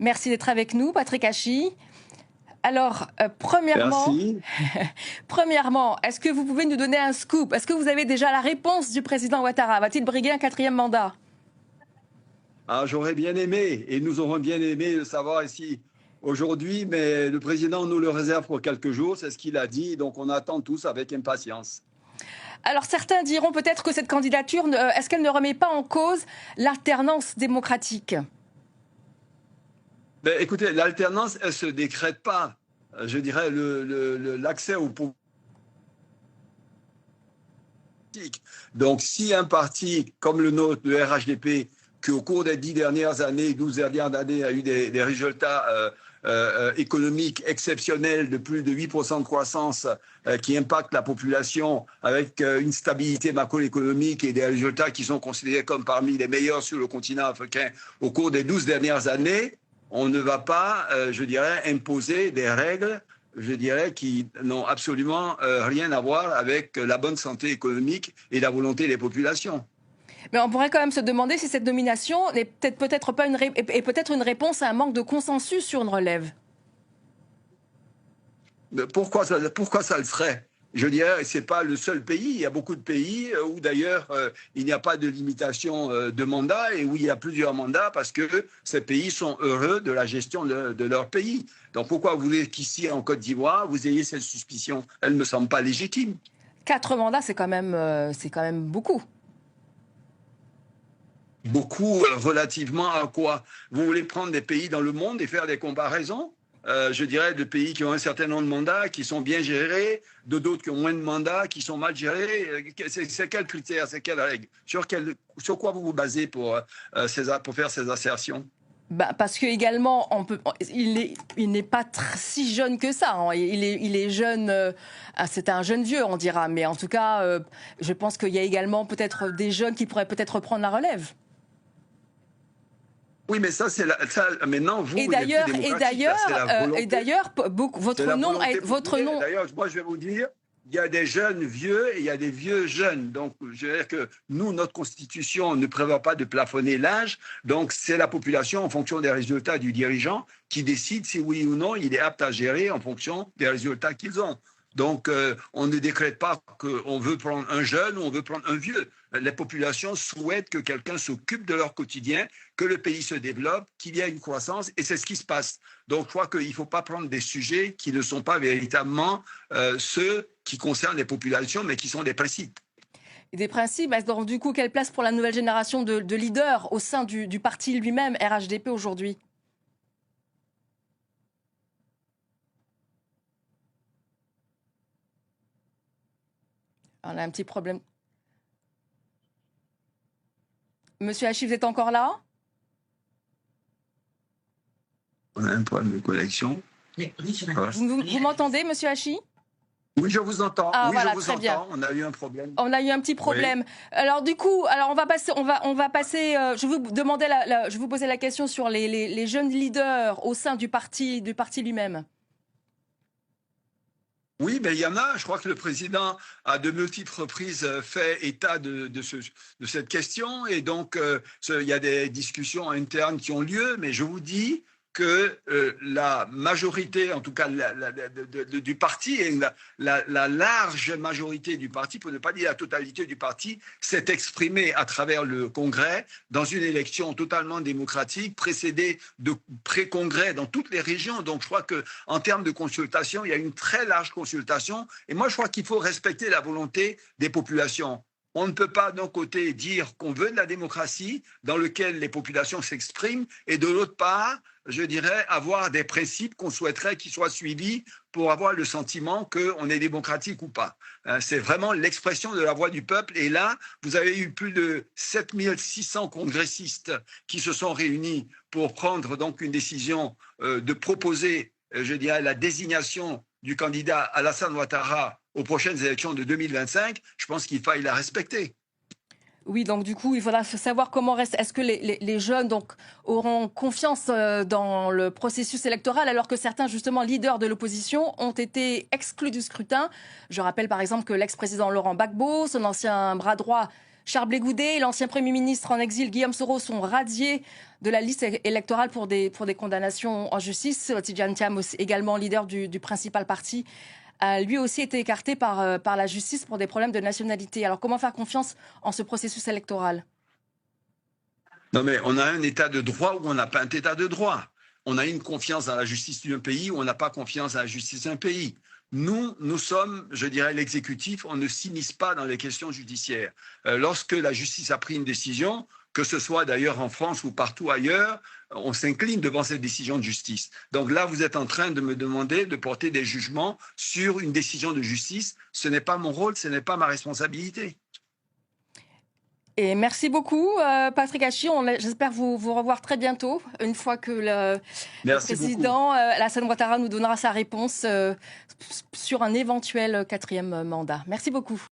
Merci d'être avec nous, Patrick Hachi. Alors, premièrement, Merci. premièrement, est-ce que vous pouvez nous donner un scoop? Est-ce que vous avez déjà la réponse du président Ouattara? Va-t-il briguer un 4e mandat? Ah, j'aurais bien aimé, et nous aurons bien aimé le savoir ici aujourd'hui, mais le président nous le réserve pour quelques jours, c'est ce qu'il a dit, donc on attend tous avec impatience. Alors, certains diront peut-être que cette candidature, est-ce qu'elle ne remet pas en cause l'alternance démocratique? Ben, écoutez, l'alternance, elle ne se décrète pas. Je dirais l'accès au pouvoir. Donc, si un parti comme le nôtre, le RHDP, qui au cours des 10 dernières années, 12 dernières années, a eu des résultats économiques exceptionnels de plus de 8% de croissance qui impactent la population avec une stabilité macroéconomique et des résultats qui sont considérés comme parmi les meilleurs sur le continent africain au cours des 12 dernières années, on ne va pas, je dirais, imposer des règles, je dirais, qui n'ont absolument rien à voir avec la bonne santé économique et la volonté des populations. Mais on pourrait quand même se demander si cette nomination n'est peut-être pas peut-être une réponse à un manque de consensus sur une relève. Pourquoi ça le ferait? Je dirais, ce n'est pas le seul pays. Il y a beaucoup de pays où d'ailleurs il n'y a pas de limitation de mandat et où il y a plusieurs mandats parce que ces pays sont heureux de la gestion de leur pays. Donc pourquoi vous voulez qu'ici en Côte d'Ivoire vous ayez cette suspicion? Elle ne me semble pas légitime. 4 mandats, c'est quand même beaucoup. Beaucoup relativement à quoi? Vous voulez prendre des pays dans le monde et faire des comparaisons? Je dirais de pays qui ont un certain nombre de mandats, qui sont bien gérés, de d'autres qui ont moins de mandats, qui sont mal gérés. C'est quel critère, c'est quelle règle? Sur quoi vous vous basez pour faire ces assertions? Bah, parce que également, il n'est pas si jeune que ça. Hein. Il est jeune, c'est un jeune vieux, on dira. Mais en tout cas, je pense qu'il y a également peut-être des jeunes qui pourraient peut-être prendre la relève. Oui, mais ça, maintenant, vous, Et d'ailleurs, votre nom. D'ailleurs, moi, je vais vous dire, il y a des jeunes vieux et il y a des vieux jeunes. Donc, je veux dire que nous, notre Constitution ne prévoit pas de plafonner l'âge. Donc, c'est la population, en fonction des résultats du dirigeant, qui décide si oui ou non il est apte à gérer en fonction des résultats qu'ils ont. Donc, on ne décrète pas qu'on veut prendre un jeune ou on veut prendre un vieux. Les populations souhaitent que quelqu'un s'occupe de leur quotidien, que le pays se développe, qu'il y ait une croissance, et c'est ce qui se passe. Donc, je crois qu'il ne faut pas prendre des sujets qui ne sont pas véritablement ceux qui concernent les populations, mais qui sont des principes. Des principes. Donc, du coup, quelle place pour la nouvelle génération de leaders au sein du parti lui-même, RHDP, aujourd'hui? On a un petit problème. Monsieur Hachi, vous êtes encore là? On a un problème de connexion. Vous m'entendez, monsieur Hachi? Oui, je vous entends. Ah, oui, voilà, je vous très entends. bien. On a eu un problème. On a eu un petit problème. Oui. Alors du coup, on va passer. Je vous demandais, je vous posais la question sur les jeunes leaders au sein du parti lui-même. Oui, mais il y en a. Je crois que le président a de multiples reprises fait état de cette question. Et donc, il y a des discussions internes qui ont lieu. Mais je vous dis que la majorité, en tout cas du parti, et la large majorité du parti, pour ne pas dire la totalité du parti, s'est exprimée à travers le Congrès dans une élection totalement démocratique, précédée de pré-congrès dans toutes les régions. Donc je crois qu'en termes de consultation, il y a une très large consultation. Et moi, je crois qu'il faut respecter la volonté des populations. On ne peut pas d'un côté dire qu'on veut de la démocratie dans lequel les populations s'expriment et de l'autre part, je dirais, avoir des principes qu'on souhaiterait qu'ils soient suivis pour avoir le sentiment qu'on est démocratique ou pas. C'est vraiment l'expression de la voix du peuple. Et là, vous avez eu plus de 7600 congressistes qui se sont réunis pour prendre donc une décision de proposer, je dirais, la désignation du candidat Alassane Ouattara aux prochaines élections de 2025, je pense qu'il faille la respecter. Oui, donc du coup, il faudra savoir comment reste. Est-ce que les jeunes donc auront confiance dans le processus électoral alors que certains justement leaders de l'opposition ont été exclus du scrutin? Je rappelle par exemple que l'ex-président Laurent Gbagbo, son ancien bras droit Charles Blé Goudet et l'ancien Premier ministre en exil Guillaume Soro sont radiés de la liste électorale pour des condamnations en justice. Tidjane Thiam, également leader du principal parti, a lui aussi été écarté par la justice pour des problèmes de nationalité. Alors comment faire confiance en ce processus électoral ? Non mais on a un état de droit ou on n'a pas un état de droit. On a une confiance dans la justice d'un pays ou on n'a pas confiance dans la justice d'un pays. Nous sommes, je dirais, l'exécutif, on ne s'immisce pas dans les questions judiciaires. Lorsque la justice a pris une décision, que ce soit d'ailleurs en France ou partout ailleurs, on s'incline devant cette décision de justice. Donc là, vous êtes en train de me demander de porter des jugements sur une décision de justice. Ce n'est pas mon rôle, ce n'est pas ma responsabilité. Et merci beaucoup, Patrick Hachi. J'espère vous revoir très bientôt, une fois que le président Alassane Ouattara nous donnera sa réponse sur un éventuel 4e mandat. Merci beaucoup.